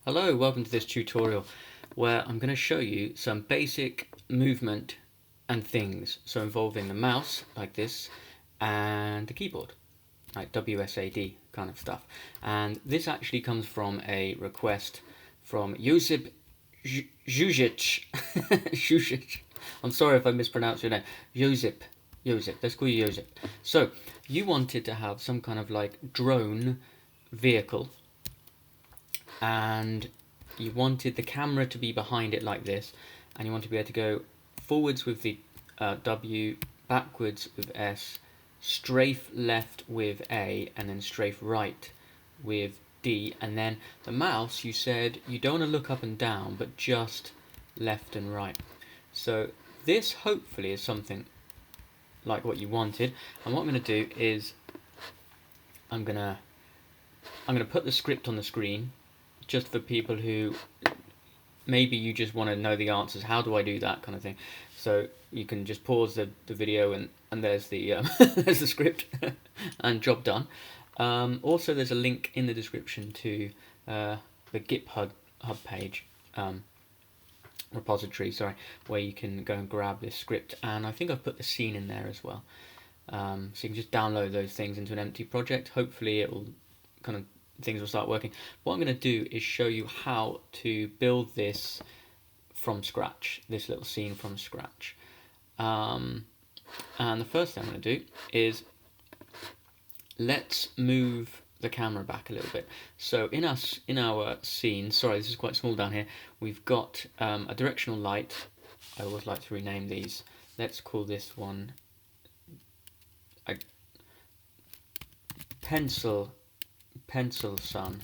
Hello, welcome to this tutorial where I'm going to show you some basic movement and things, so involving the mouse like this and the keyboard like WSAD kind of stuff. And this actually comes from a request from Јосип. I'm sorry if I mispronounced your name. Јosip, let's call you Јosip. So you wanted to have some kind of like drone vehicle, and you wanted the camera to be behind it like this, and you want to be able to go forwards with the W, backwards with S, strafe left with A, and then strafe right with D. And then the mouse, you said you don't want to look up and down, but just left and right. So this hopefully is something like what you wanted. And what I'm going to do is I'm going to put the script on the screen, just for people who maybe you just want to know the answers. How do I do that kind of thing? So you can just pause the video and there's the there's the script and job done. Also, there's a link in the description to the GitHub page, repository, sorry, where you can go and grab this script. And I think I've put the scene in there as well. So you can just download those things into an empty project. Hopefully it will kind of things will start working. What I'm going to do is show you how to build this from scratch, this little scene from scratch. And the first thing I'm going to do is let's move the camera back a little bit. So in our scene, sorry, this is quite small down here, we've got a directional light. I always like to rename these. Let's call this one a pencil sun,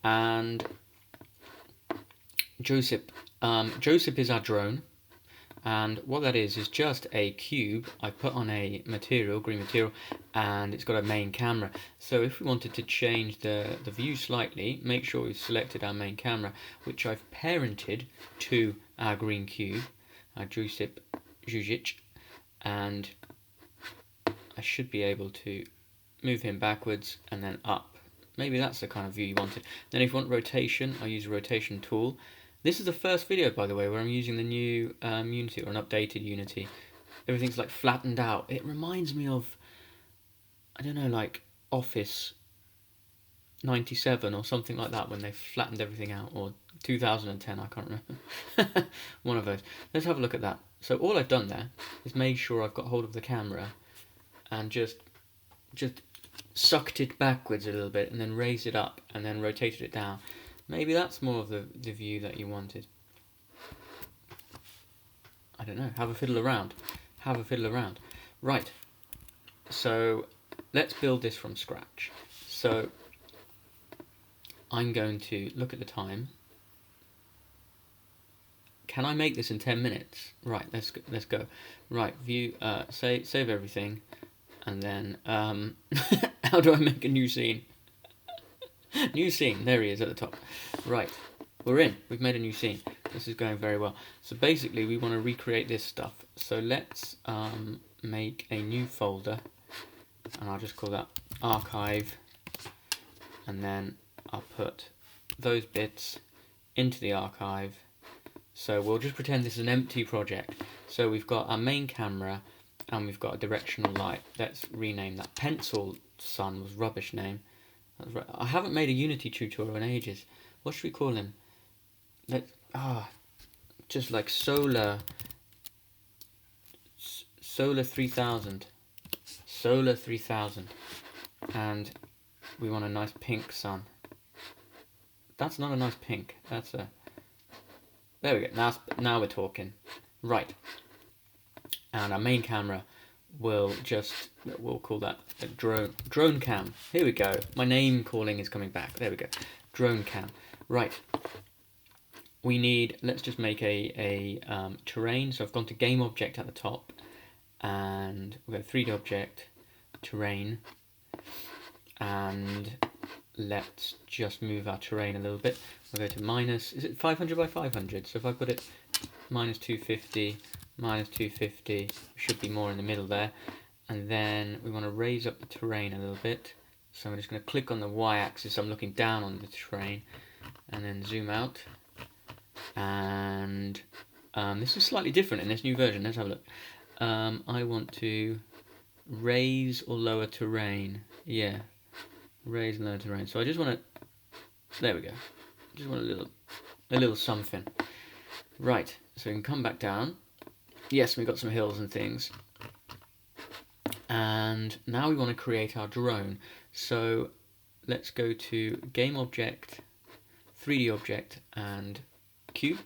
and Josip. Josip is our drone, and what that is just a cube I put on a material, green material, and it's got a main camera. So if we wanted to change the view slightly, make sure we've selected our main camera, which I've parented to our green cube, our Josip, and I should be able to move him backwards and then up. Maybe that's the kind of view you wanted. Then if you want rotation, I use a rotation tool. This is the first video, by the way, where I'm using the new Unity, or an updated Unity. Everything's like flattened out. It reminds me of, I don't know, like Office 97 or something like that, when they flattened everything out, or 2010, I can't remember. One of those. Let's have a look at that. So all I've done there is made sure I've got hold of the camera and just sucked it backwards a little bit, and then raised it up, and then rotated it down. Maybe that's more of the view that you wanted. I don't know. Have a fiddle around. Right. So let's build this from scratch. So I'm going to look at the time. Can I make this in 10 minutes? Right, let's go. Right, view, save everything. And then, how do I make a new scene? New scene, there he is at the top. Right, we're in. We've made a new scene. This is going very well. So basically, we want to recreate this stuff. So let's make a new folder, and I'll just call that archive. And then I'll put those bits into the archive. So we'll just pretend this is an empty project. So we've got our main camera, and we've got a directional light. Let's rename that. Pencil Sun was rubbish name. I haven't made a Unity tutorial in ages. What should we call him? Just like Solar 3000. Solar 3000. And we want a nice pink sun. That's not a nice pink. That's a... There we go. Now we're talking. Right. And our main camera we'll call that a drone cam. Here we go. My name calling is coming back. There we go. Drone cam. Right. We need, let's just make a terrain. So I've gone to game object at the top, and we've got a 3D object, terrain, and let's just move our terrain a little bit. We'll go to minus, is it 500 by 500? So if I put it minus 250, minus 250, should be more in the middle there. And then we want to raise up the terrain a little bit. So I'm just going to click on the y-axis. I'm looking down on the terrain, and then zoom out. And this is slightly different in this new version. Let's have a look. I want to raise or lower terrain. Yeah, raise and lower terrain. So I just want to. There we go. Just want a little something. Right. So we can come back down. Yes, we've got some hills and things. And now we want to create our drone. So let's go to Game Object, 3D Object, and Cube.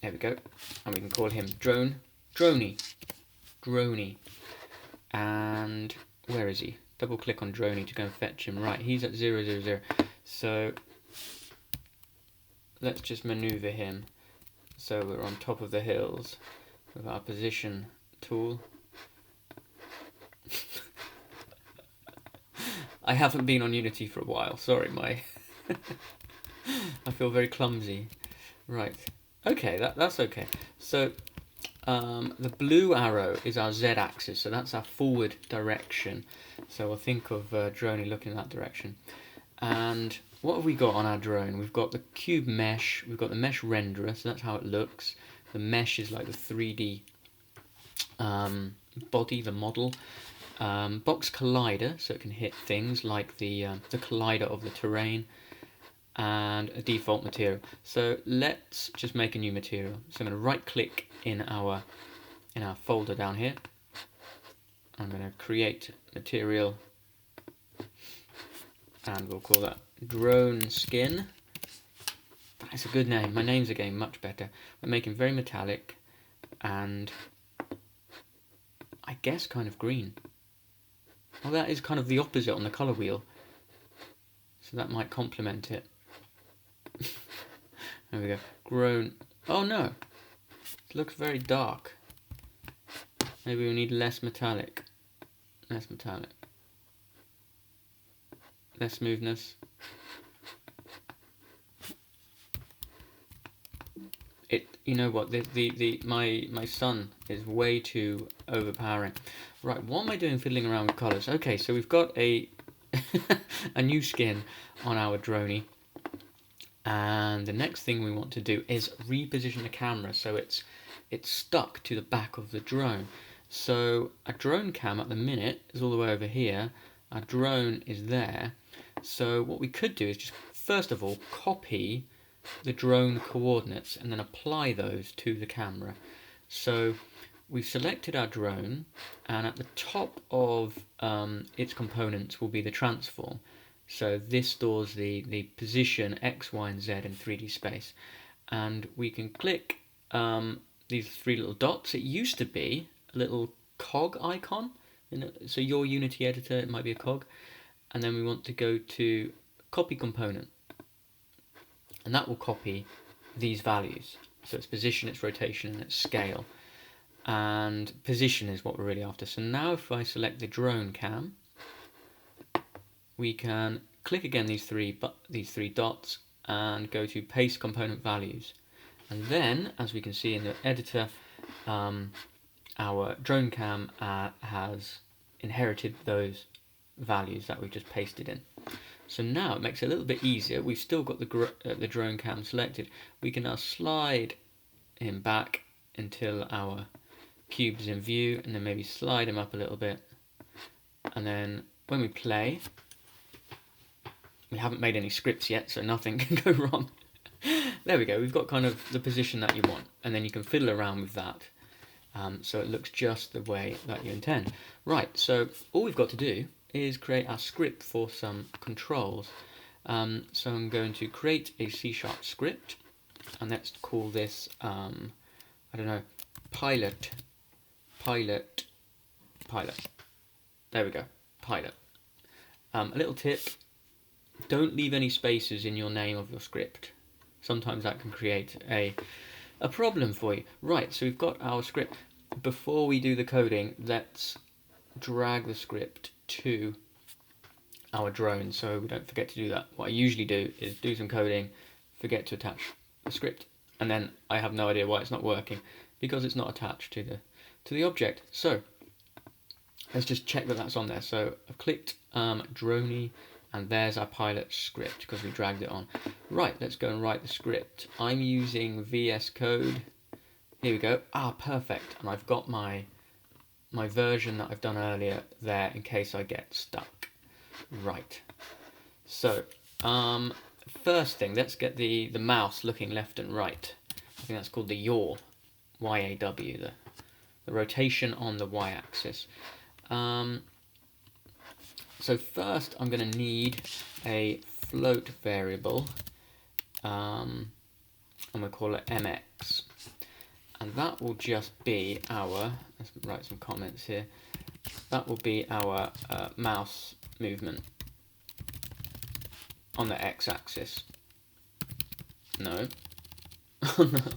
There we go. And we can call him Droney. And where is he? Double click on Droney to go and fetch him. Right, he's at 0, 0, 0. So let's just maneuver him so we're on top of the hills with our position tool. I haven't been on Unity for a while. Sorry, I feel very clumsy. Right. Okay, that's okay. So the blue arrow is our z-axis, so that's our forward direction. So we'll think of Droney looking in that direction. And what have we got on our drone? We've got the cube mesh, we've got the mesh renderer, so that's how it looks. The mesh is like the 3D body, the model. Box collider, so it can hit things like the collider of the terrain, and a default material. So let's just make a new material. So I'm going to right click in our folder down here. I'm going to create material, and we'll call that drone skin. That's a good name. My names are getting much better. We're making very metallic and I guess kind of green. Well, that is kind of the opposite on the colour wheel, so that might complement it. There we go. Grown. Oh no, it looks very dark. Maybe we need less metallic. Less metallic. Less smoothness. You know what? My son is way too overpowering. Right, what am I doing fiddling around with colours? Okay, so we've got a a new skin on our droney, and the next thing we want to do is reposition the camera so it's stuck to the back of the drone. So a drone cam at the minute is all the way over here. Our drone is there. So what we could do is just first of all copy the drone coordinates and then apply those to the camera. So we've selected our drone, and at the top of its components will be the transform. So this stores the position X, Y, and Z in 3D space. And we can click these three little dots. It used to be a little cog icon. So your Unity editor, it might be a cog. And then we want to go to copy component. And that will copy these values. So its position, its rotation, and its scale. And position is what we're really after. So now if I select the drone cam, we can click again these three dots and go to paste component values. And then, as we can see in the editor, our drone cam has inherited those values that we've just pasted in. So now it makes it a little bit easier. We've still got the drone cam selected. We can now slide him back until our cube's in view, and then maybe slide him up a little bit. And then when we play, we haven't made any scripts yet, so nothing can go wrong. There we go. We've got kind of the position that you want, and then you can fiddle around with that. So it looks just the way that you intend. Right, so all we've got to do is create our script for some controls. So I'm going to create a C# script, and let's call this, I don't know, pilot. There we go, pilot. A little tip, don't leave any spaces in your name of your script. Sometimes that can create a problem for you. Right, so we've got our script. Before we do the coding, let's drag the script to our drone so we don't forget to do that. What I usually do is do some coding, forget to attach the script, and then I have no idea why it's not working, because it's not attached to the object. So let's just check that that's on there. So I've clicked Droney, and there's our pilot script because we dragged it on. Right, let's go and write the script. I'm using VS Code. Here we go. Ah, perfect. And I've got my version that I've done earlier there in case I get stuck. Right. So, first thing, let's get the mouse looking left and right. I think that's called the yaw, Y-A-W, the rotation on the y-axis. So first I'm going to need a float variable, and we'll call it mx. And that will just be our, let's write some comments here, that will be our mouse movement on the x-axis. No, on the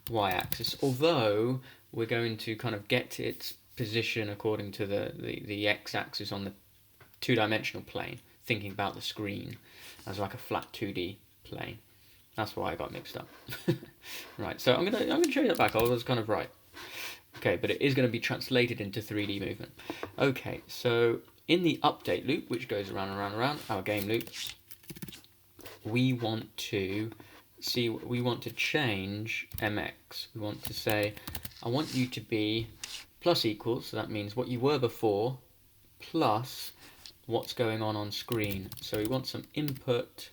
y-axis, although we're going to kind of get its position according to the x-axis on the two-dimensional plane, thinking about the screen as like a flat 2D plane. That's why I got mixed up. Right, so I'm gonna show you that back. I was kind of right. Okay, but it is going to be translated into 3D movement. Okay, so in the update loop, which goes around and around and around, our game loop, we want to change mx. We want to say, I want you to be plus equals, so that means what you were before plus what's going on screen. So we want some input,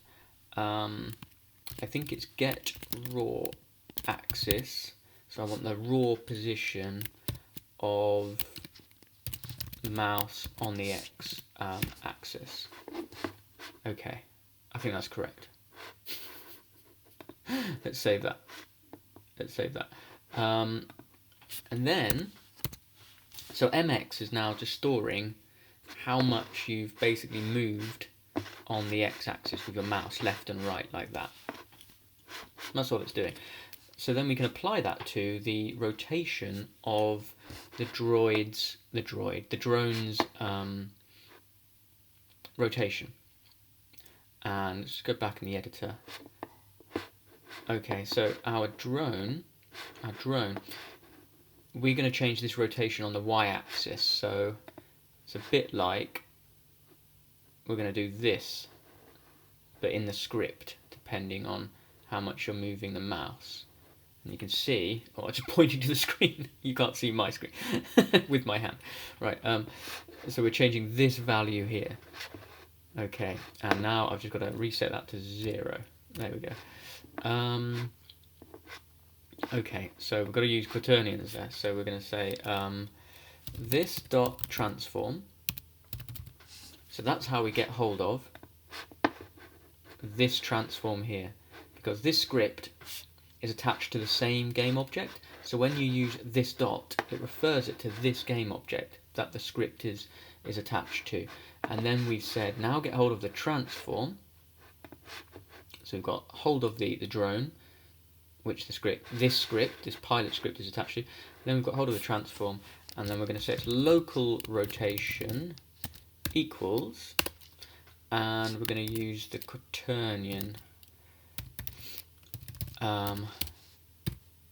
I think it's get raw axis, so I want the raw position of the mouse on the x axis. Okay, I think that's correct. Let's save that. And then, so mx is now just storing how much you've basically moved on the x-axis with your mouse left and right like that. That's all it's doing. So then we can apply that to the rotation of the drone's rotation. And let's go back in the editor. Okay, so our drone, we're going to change this rotation on the y-axis. So it's a bit like we're going to do this, but in the script, depending on how much you're moving the mouse. And you can see, oh, I just pointed to the screen. You can't see my screen with my hand. Right, so we're changing this value here. Okay, and now I've just got to reset that to 0. There we go. Okay, so we've got to use quaternions there. So we're going to say this dot transform. So that's how we get hold of this transform here, because this script is attached to the same game object. So when you use this dot, it refers it to this game object that the script is attached to. And then we've said, now get hold of the transform. So we've got hold of the drone, which this pilot script is attached to. Then we've got hold of the transform, and then we're going to say it's local rotation equals, and we're going to use the quaternion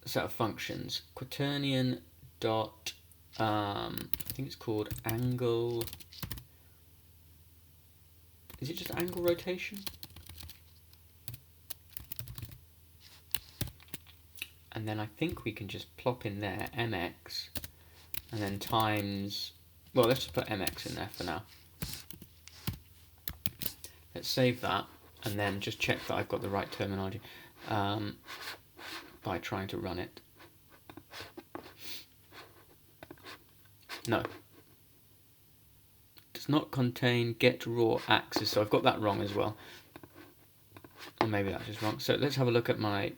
set of functions. Quaternion dot, I think it's called angle. Is it just angle rotation? And then I think we can just plop in there mx, and then times, well, let's just put mx in there for now. Let's save that, and then just check that I've got the right terminology by trying to run it. No. Does not contain get raw axis, so I've got that wrong as well. Or maybe that's just wrong. So let's have a look at my...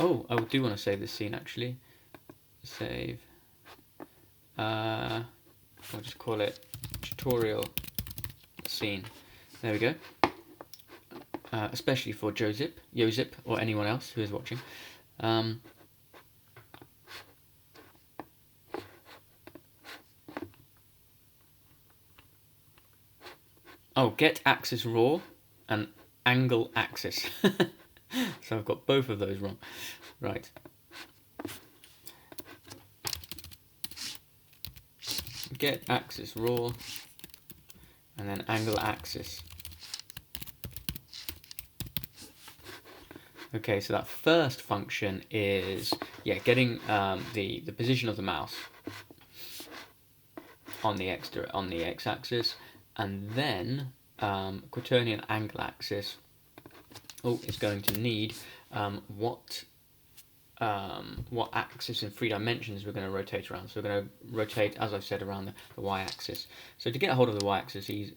Oh, I do want to save this scene actually. Save. I'll just call it tutorial scene. There we go. Especially for Josip, or anyone else who is watching. Oh, get axis raw and angle axis. So I've got both of those wrong. Right. Input.GetAxisRaw, and then angle axis. Okay, so that first function is getting the position of the mouse on the x-axis, and then quaternion angle axis is going to need what axis in 3 dimensions we're going to rotate around. So we're going to rotate, as I've said, around the y-axis. So to get a hold of the y-axis, you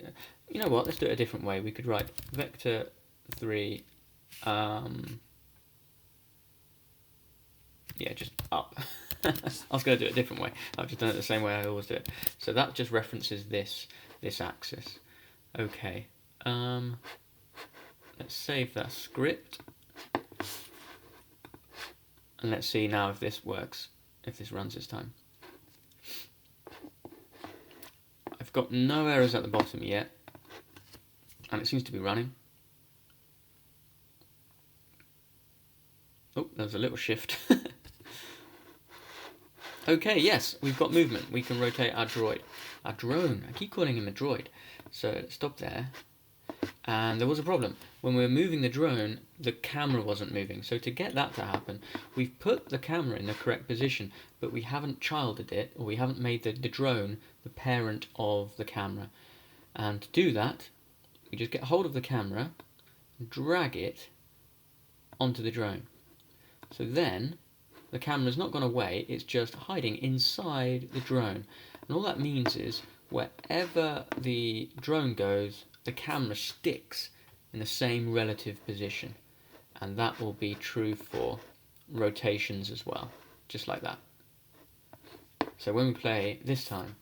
know what? Let's do it a different way. We could write vector 3. Just up. I was going to do it a different way. I've just done it the same way I always do it. So that just references this axis. Okay. Let's save that script. And let's see now if this works, if this runs this time. I've got no errors at the bottom yet, and it seems to be running. Oh, there's a little shift. Okay, yes, we've got movement. We can rotate our drone. I keep calling him a droid. So stop there. And there was a problem. When we were moving the drone, the camera wasn't moving. So to get that to happen, we've put the camera in the correct position, but we haven't childed it, or we haven't made the drone the parent of the camera. And to do that, we just get hold of the camera, drag it onto the drone. So then the camera's not gone away, it's just hiding inside the drone. And all that means is wherever the drone goes, the camera sticks in the same relative position. And that will be true for rotations as well, just like that. So when we play this time,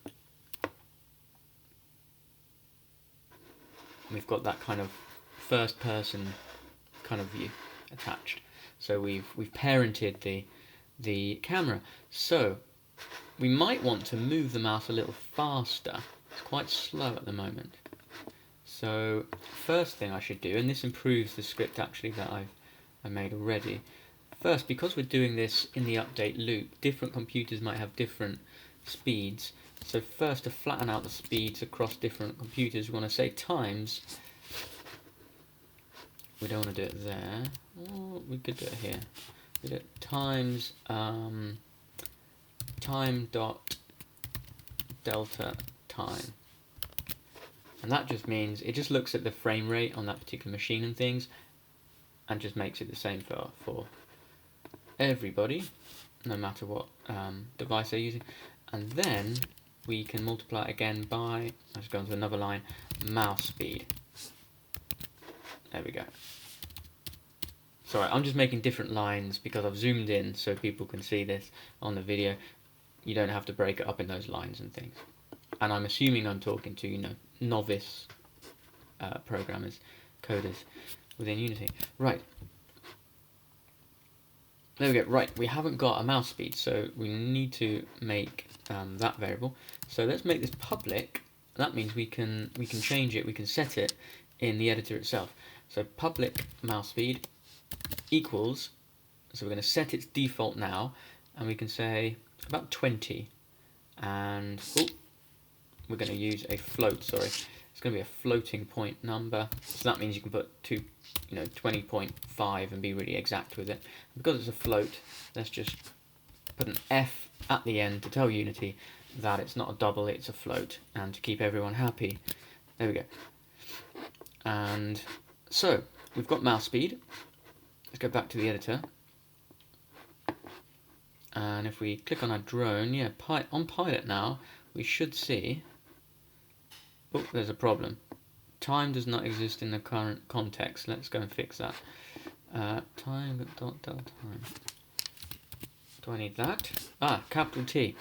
we've got that kind of first person kind of view attached. So we've parented the camera. So we might want to move the mouse a little faster. It's quite slow at the moment. So first thing I should do, and this improves the script actually that I made already. First, because we're doing this in the update loop, different computers might have different speeds. So first, to flatten out the speeds across different computers, we want to say times. We don't want to do it there. Oh, we could do it here. We do it times time dot delta time. And that just means it just looks at the frame rate on that particular machine and things, and just makes it the same for everybody, no matter what device they're using. And then we can multiply it again by, let's go into another line, mouse speed. There we go. Sorry, I'm just making different lines because I've zoomed in so people can see this on the video. You don't have to break it up in those lines and things. And I'm assuming I'm talking to, novice programmers, coders within Unity. Right. There we go. Right, we haven't got a mouse speed, so we need to make that variable. So let's make this public. That means we can change it, we can set it in the editor itself. So public mouse speed equals, so we're going to set its default now, and we can say about 20, and we're going to use a float, sorry. It's going to be a floating point number, so that means you can put 20.5 and be really exact with it. Because it's a float, let's just put an F at the end to tell Unity that it's not a double, it's a float, and to keep everyone happy. There we go. And so we've got mouse speed. Let's go back to the editor. And if we click on our drone, on pilot now, we should see, oh, there's a problem. Time does not exist in the current context. Let's go and fix that. Time dot delta time. Do I need that? Capital T.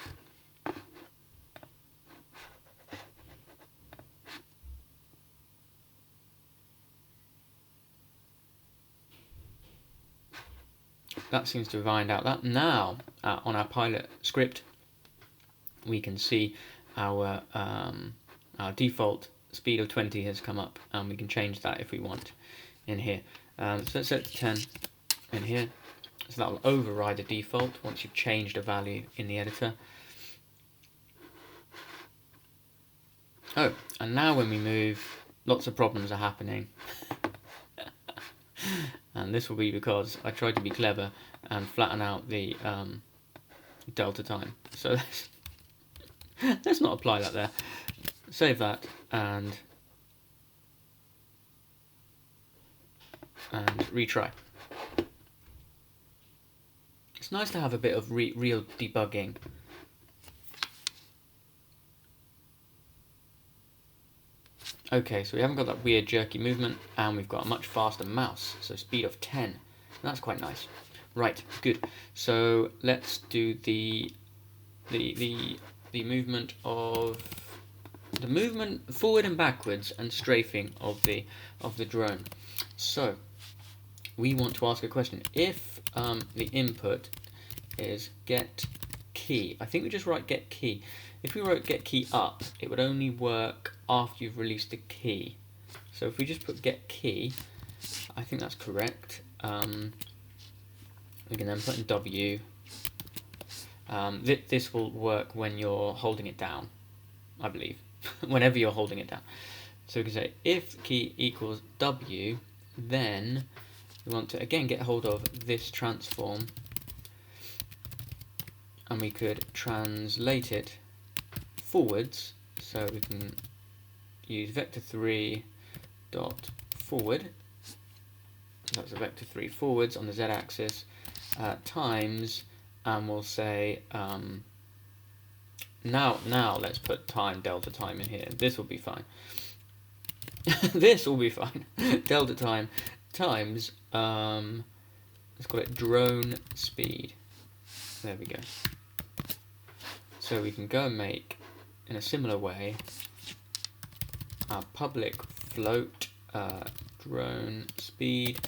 That seems to have ironed out that. Now, on our pilot script, we can see our default speed of 20 has come up, and we can change that if we want in here. So let's set it to 10 in here. So that will override the default once you've changed a value in the editor. Oh, and now when we move, lots of problems are happening. And this will be because I tried to be clever and flatten out the delta time. So let's not apply that there. Save that and retry. It's nice to have a bit of real debugging. Okay, so we haven't got that weird jerky movement, and we've got a much faster mouse, so speed of 10. That's quite nice. Right, good. So let's do the movement forward and backwards and strafing of the drone. So we want to ask a question. If the input is get key, I think we just write get key. If we wrote get key up, it would only work after you've released the key. So if we just put get key, I think that's correct. We can then put in W. This will work when you're holding it down, I believe. Whenever you're holding it down. So we can say if key equals W, then we want to again get hold of this transform, and we could translate it forwards. So we can use vector3 dot forward. That's a vector3 forwards on the z-axis times, and we'll say now let's put time delta time in here. This will be fine. This will be fine. Delta time times let's call it drone speed. There we go. So we can go and make, in a similar way, our public float drone speed,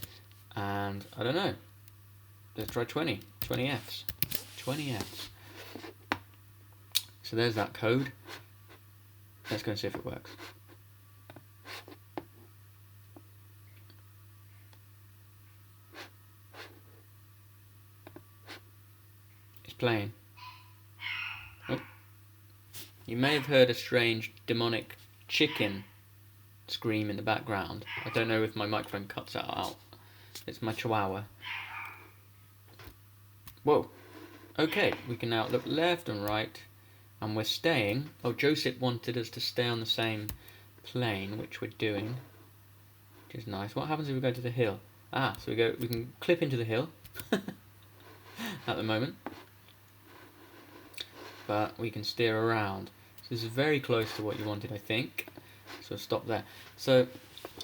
and I don't know, let's try 20 Fs. So there's that code. Let's go and see if it works. It's playing. Oh. You may have heard a strange demonic chicken scream in the background. I don't know if my microphone cuts that out. It's my chihuahua. Whoa. Okay, we can now look left and right, and we're staying. Oh, Josip wanted us to stay on the same plane, which we're doing, which is nice. What happens if we go to the hill? Ah, so we can clip into the hill at the moment, but we can steer around. So this is very close to what you wanted, I think. So stop there. So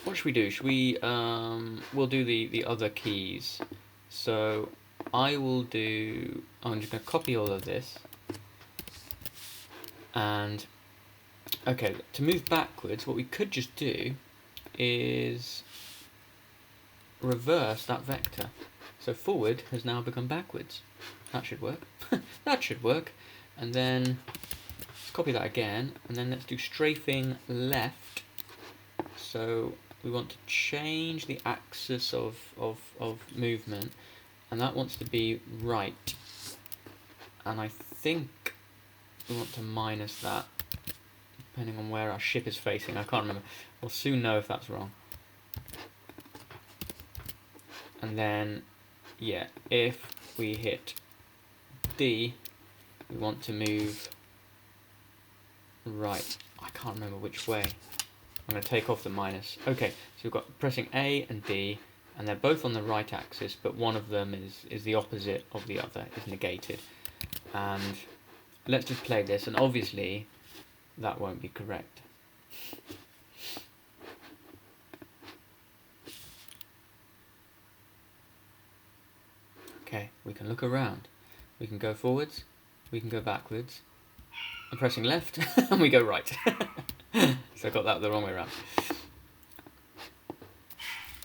what should we do? Should we we'll do the other keys. So I'm just going to copy all of this, and okay, to move backwards, what we could just do is reverse that vector. So forward has now become backwards. That should work. That should work. And then let's copy that again, and then let's do strafing left. So we want to change the axis of movement, and that wants to be right. And I think we want to minus that, depending on where our ship is facing. I can't remember. We'll soon know if that's wrong. And then, yeah, if we hit D, we want to move right. I can't remember which way. I'm going to take off the minus. Okay, so we've got pressing A and D, and they're both on the right axis, but one of them is the opposite of the other, is negated. And let's just play this, and obviously that won't be correct. Okay, we can look around. We can go forwards, we can go backwards. I'm pressing left, and we go right. So I got that the wrong way around.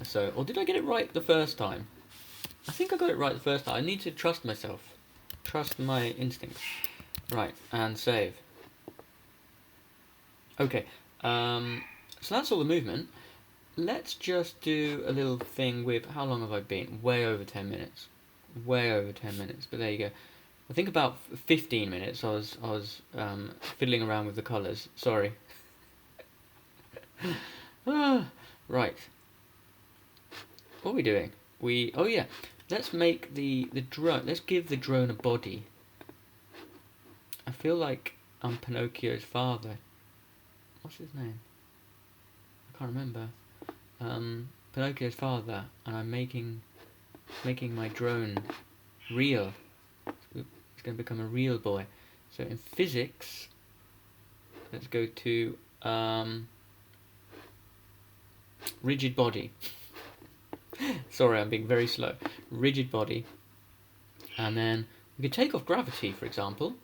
So, or did I get it right the first time? I think I got it right the first time. I need to trust myself. Trust my instincts. Right, and save. Okay, so that's all the movement. Let's just do a little thing with, how long have I been? Way over 10 minutes. Way over 10 minutes, but there you go. I think about 15 minutes I was fiddling around with the colours. Sorry. Right. What are we doing? Oh yeah, let's make the drone. Let's give the drone a body. I feel like I'm Pinocchio's father. What's his name? I can't remember. Pinocchio's father, and I'm making my drone real. It's going to become a real boy. So in physics, let's go to rigid body. Sorry, I'm being very slow. Rigid body, and then we could take off gravity, for example.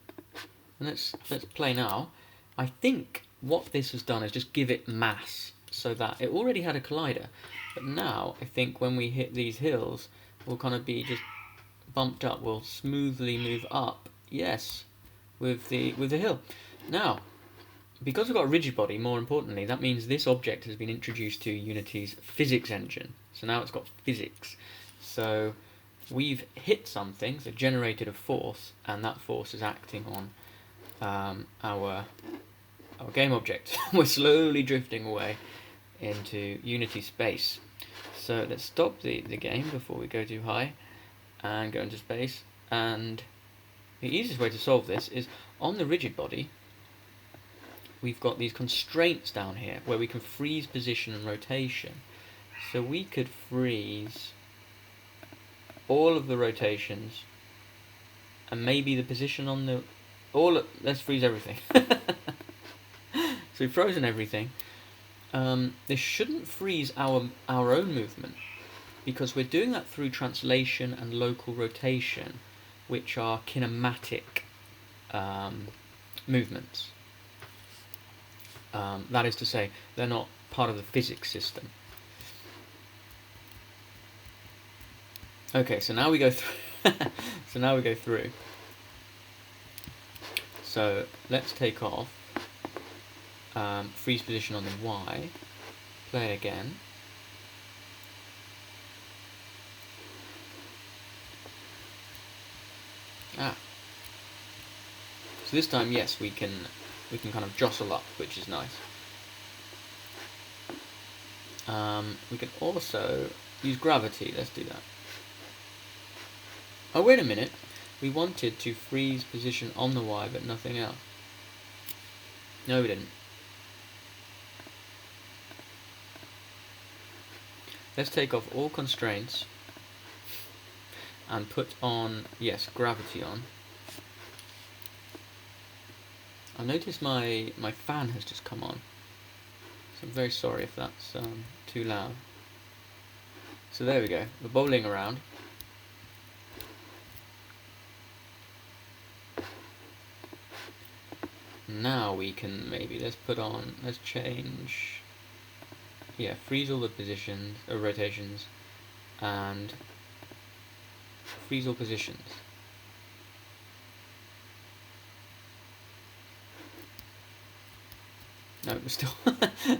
And let's play now. I think what this has done is just give it mass, so that it already had a collider, but now I think when we hit these hills, we'll kind of be just bumped up. We'll smoothly move up. Yes, with the hill. Now, because we've got a rigid body, more importantly, that means this object has been introduced to Unity's physics engine. So now it's got physics. So we've hit something, so generated a force, and that force is acting on our game object. We're slowly drifting away into Unity space. So let's stop the game before we go too high and go into space. And the easiest way to solve this is on the rigid body, we've got these constraints down here where we can freeze position and rotation. So we could freeze all of the rotations and maybe the position on the... let's freeze everything. So we've frozen everything. This shouldn't freeze our own movement, because we're doing that through translation and local rotation, which are kinematic movements. That is to say, they're not part of the physics system. Okay, so now we go through. So let's take off. Freeze position on the Y. Play again. So this time, yes, we can kind of jostle up, which is nice. We can also use gravity. Let's do that. Oh, wait a minute. We wanted to freeze position on the Y, but nothing else. No, we didn't. Let's take off all constraints and put on, yes, gravity on. I noticed my fan has just come on, so I'm very sorry if that's too loud. So there we go, we're bobbling around. Now we can let's change, yeah, freeze all the positions, rotations, and freeze all positions. No, we're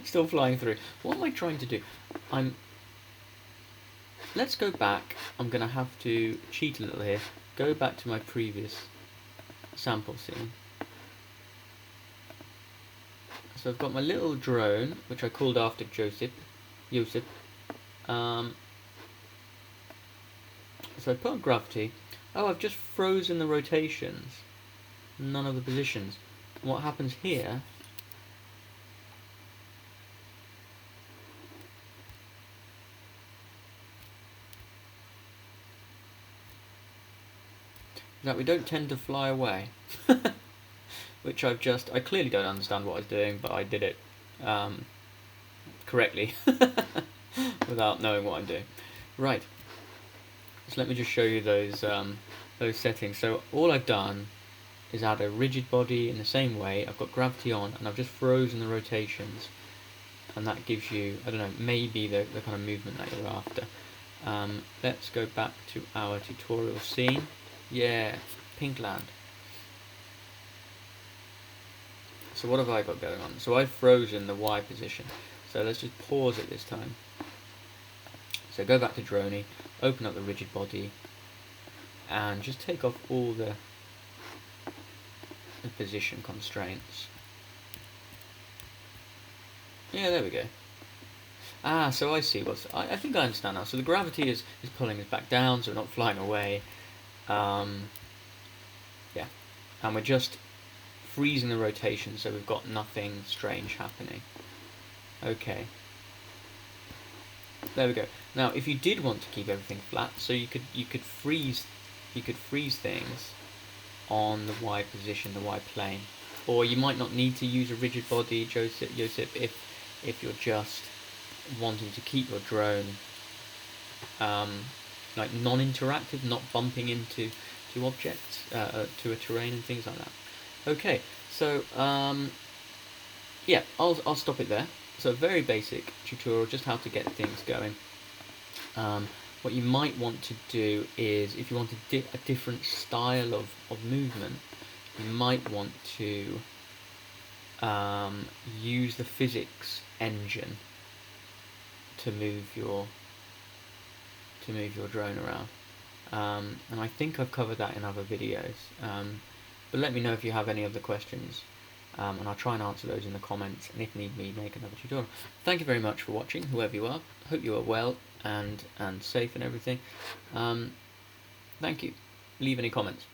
still flying through. What am I trying to do? Let's go back. I'm going to have to cheat a little here. Go back to my previous sample scene. So I've got my little drone, which I called after Josip. So I put on gravity. Oh, I've just frozen the rotations. None of the positions. And what happens here... that we don't tend to fly away. Which I clearly don't understand what I was doing, but I did it correctly without knowing what I'm doing. Right, so let me just show you those settings. So all I've done is add a rigid body in the same way. I've got gravity on, and I've just frozen the rotations, and that gives you, I don't know, maybe the kind of movement that you're after. Let's go back to our tutorial scene. Yeah, Pinkland. So what have I got going on? So I've frozen the Y position. So let's just pause it this time. So go back to Droney, open up the rigid body, and just take off all the position constraints. Yeah, there we go. Ah, so I see what's... I think I understand now. So the gravity is pulling us back down, so we're not flying away. Yeah. And we're just freezing the rotation, so we've got nothing strange happening. Okay. There we go. Now, if you did want to keep everything flat, so you could freeze things on the Y position, the Y plane, or you might not need to use a rigid body, Josip, if you're just wanting to keep your drone like non-interactive, not bumping into objects, to a terrain and things like that. Okay, so yeah, I'll stop it there. So very basic tutorial, just how to get things going. What you might want to do is, if you want a different style of movement, you might want to use the physics engine to move your drone around. And I think I've covered that in other videos. But let me know if you have any other questions, and I'll try and answer those in the comments, and if need be, make another tutorial. Thank you very much for watching, whoever you are. Hope you are well and safe and everything. Thank you. Leave any comments.